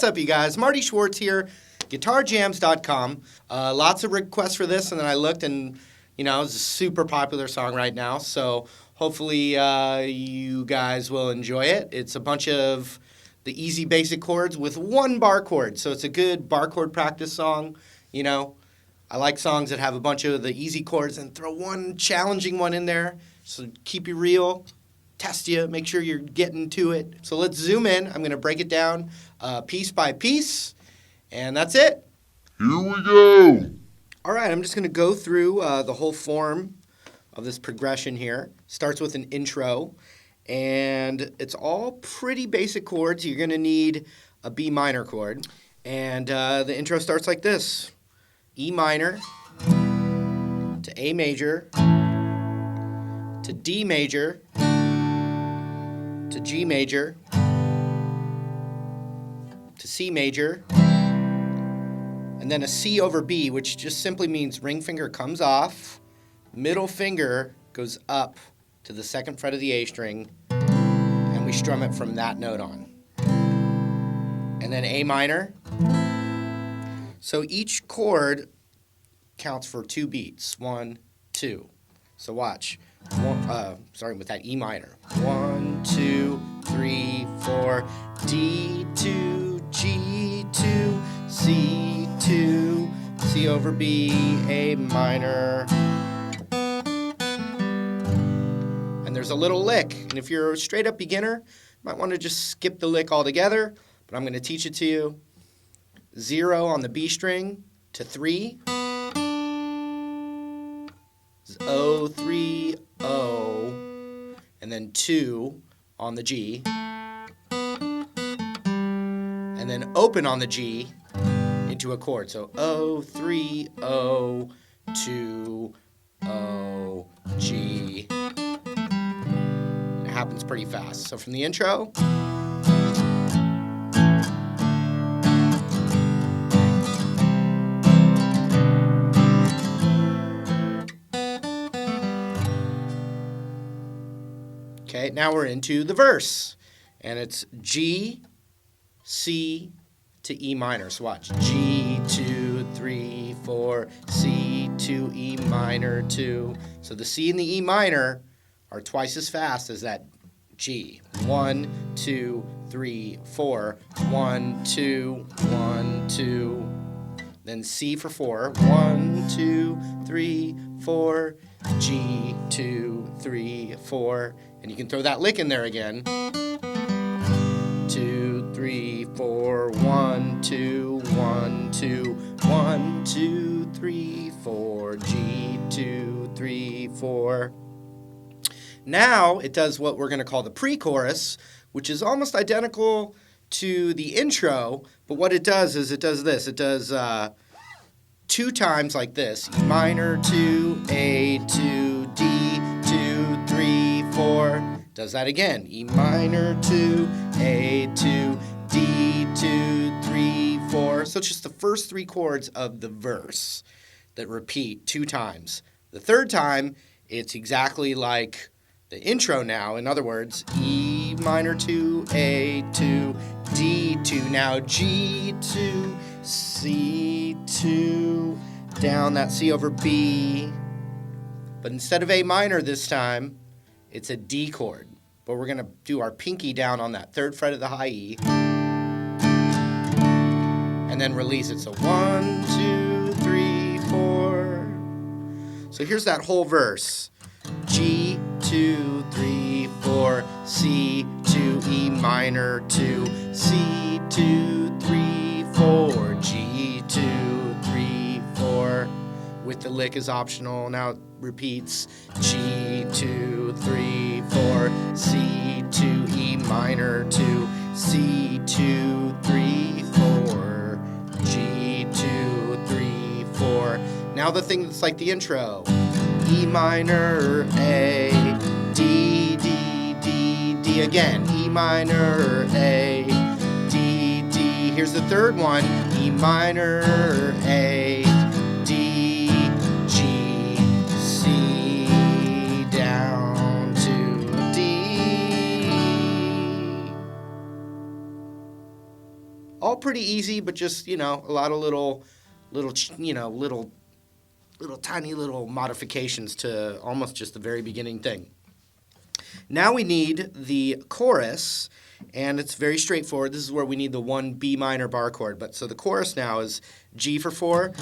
What's up, you guys? Marty Schwartz here, GuitarJams.com. Lots of requests for this, and then I looked, and it's a super popular song right now. So hopefully you guys will enjoy it. It's a bunch of the easy basic chords with one bar chord, so it's a good bar chord practice song. I like songs that have a bunch of the easy chords and throw one challenging one in there. So keep you real, test you, make sure you're getting to it. So let's zoom in. I'm going to break it down piece by piece, and that's it. Here we go. All right, I'm just going to go through the whole form of this progression here. Starts with an intro, and it's all pretty basic chords. You're going to need a B minor chord, and the intro starts like this. E minor to A major to D major to G major to C major, and then a C over B, which just simply means ring finger comes off, middle finger goes up to the second fret of the A string, and we strum it from that note on. And then A minor. So each chord counts for 2 beats. 1, 2. So watch. Starting with that E minor. 1, 2, 3, 4. D2, G2, C2, C over B, A minor. And there's a little lick. And if you're a straight up beginner, you might want to just skip the lick altogether. But I'm going to teach it to you. 0 on the B string to 3. 0, 3, 0. And then 2 on the G. And then open on the G into a chord. So 0, 3, 0, 2, 0, G. It happens pretty fast. So from the intro. Okay, now we're into the verse, and it's G, C to E minor. So watch. G, 2, 3, 4, C, 2, E minor, 2. So the C and the E minor are twice as fast as that G. 1, 2, 3, 4. 1, 2, 1, 2. Then C for 4. 1, 2, 3, 4. G, 2, 3, 4. And you can throw that lick in there again. 2, 3, 4, 1, 2, 1, 2, 1, 2, 3, 4, G, 2, 3, 4. Now it does what we're going to call the pre-chorus, which is almost identical to the intro, but what it does is it does this. It does 2 times like this. E minor, 2, A, 2, D, 2, 3, 4. Does that again. E minor, 2, A, 2, D, 2, 3, 4. So it's just the first 3 chords of the verse that repeat 2 times. The third time, it's exactly like the intro now. In other words, E minor, 2, A, 2, D, 2. Now G2, C2, down that C over B. But instead of A minor this time, it's a D chord. But we're going to do our pinky down on that 3rd fret of the high E. And then release it. So 1, 2, 3, 4. So here's that whole verse. G, 2, 3, 4, C, 2, E minor, 2, C, 2, 3, 4, G, 2, 3, 4. With the lick is optional. Now it repeats. G, 2, 3, 4, C, 2, E minor, 2, C, 2, 3, 4, G, 2, 3, 4. Now the thing that's like the intro. E minor, A, D, D, D, D again. E minor, A, D, D. Here's the third one. E minor, A, D, G, C, down to D. All pretty easy, but just, a lot of little tiny little modifications to almost just the very beginning thing. Now we need the chorus, and it's very straightforward. This is where we need the one B minor bar chord. But so the chorus now is G for 4, G,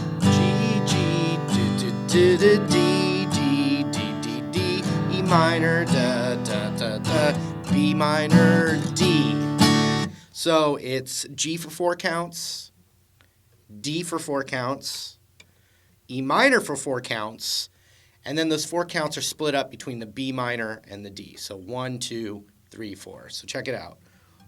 G, D, D, D, D, D, D, D, E minor, da, da, da, da, B minor, D. So it's G for 4 counts, D for 4 counts, E minor for 4 counts, and then those 4 counts are split up between the B minor and the D. So 1, 2, 3, 4. So check it out.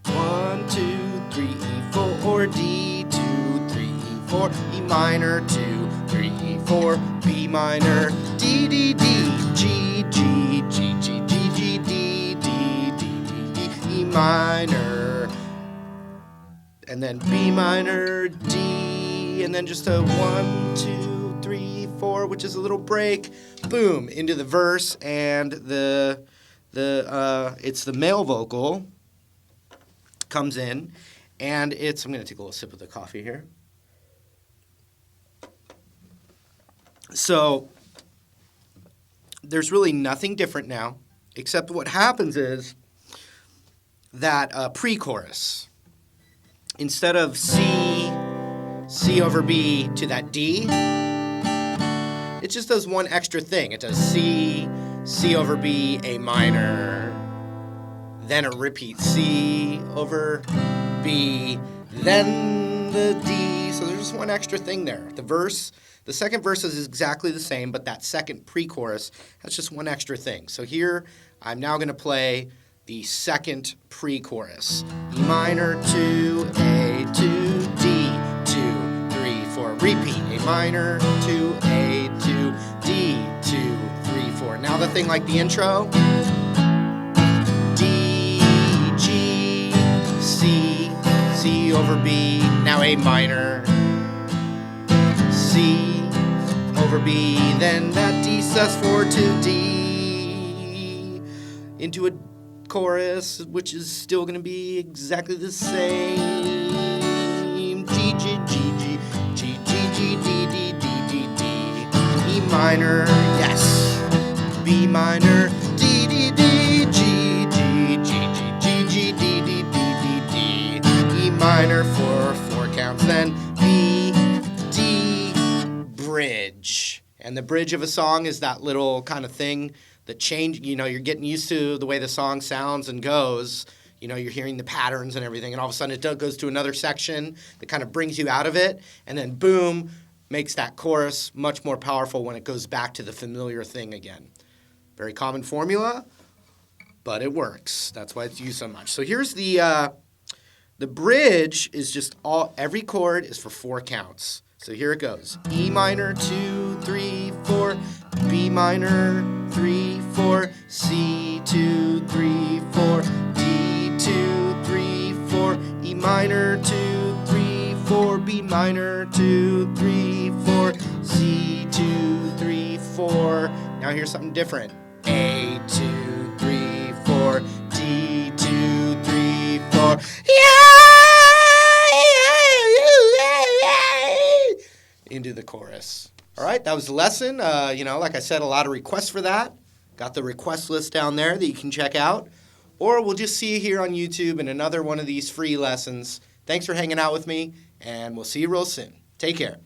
1, 2, 3, 4, D, 2, 3, 4, E minor, 2, 3, 4, B minor, D, D, D, G, G, G, G, G, G, D, D, D, D, D, E minor, and then B minor, D, and then just a 1, 2, 3, 4, which is a little break, boom, into the verse, and it's the male vocal comes in, and I'm going to take a little sip of the coffee here. So there's really nothing different now, except what happens is that pre-chorus, instead of C over B to that D, it just does one extra thing. It does C over B, A minor, then a repeat C over B, then the D. So there's just one extra thing there. The second verse is exactly the same, but that second pre-chorus, that's just one extra thing. So here, I'm now going to play the second pre-chorus. E minor, 2, A, 2, D, 2, 3, 4. Repeat. A minor, 2, A, 2, D, 2, 3, 4. Now the thing like the intro. D, G, C, C over B. Now A minor, C over B. Then that D sus4 to D into a chorus, which is still going to be exactly the same. G, G, G, G, G, G, G, D, D, D, D, D. E minor, yes. B minor, D, D, D, G, G, G, G, G, G, D, D, D, D, D. E minor for 4 counts, then B, D, bridge. And the bridge of a song is that little kind of thing that change, you're getting used to the way the song sounds and goes. You're hearing the patterns and everything, and all of a sudden it goes to another section that kind of brings you out of it, and then boom, makes that chorus much more powerful when it goes back to the familiar thing again. Very common formula, but it works. That's why it's used so much. So here's the bridge is just every chord is for 4 counts. So here it goes. E minor, 2, 3, 4, B minor, 3, 4, C, 2, 3, 4, D, 2, 3, 4, E minor, 2, 3, 4, B minor, 2, 3, 4, C, 2, 3, 4. Now here's something different. A, 2, 3, 4, D, 2, 3, 4. Into the chorus. All right, that was the lesson. Like I said, a lot of requests for that. Got the request list down there that you can check out. Or we'll just see you here on YouTube in another one of these free lessons. Thanks for hanging out with me, and we'll see you real soon. Take care.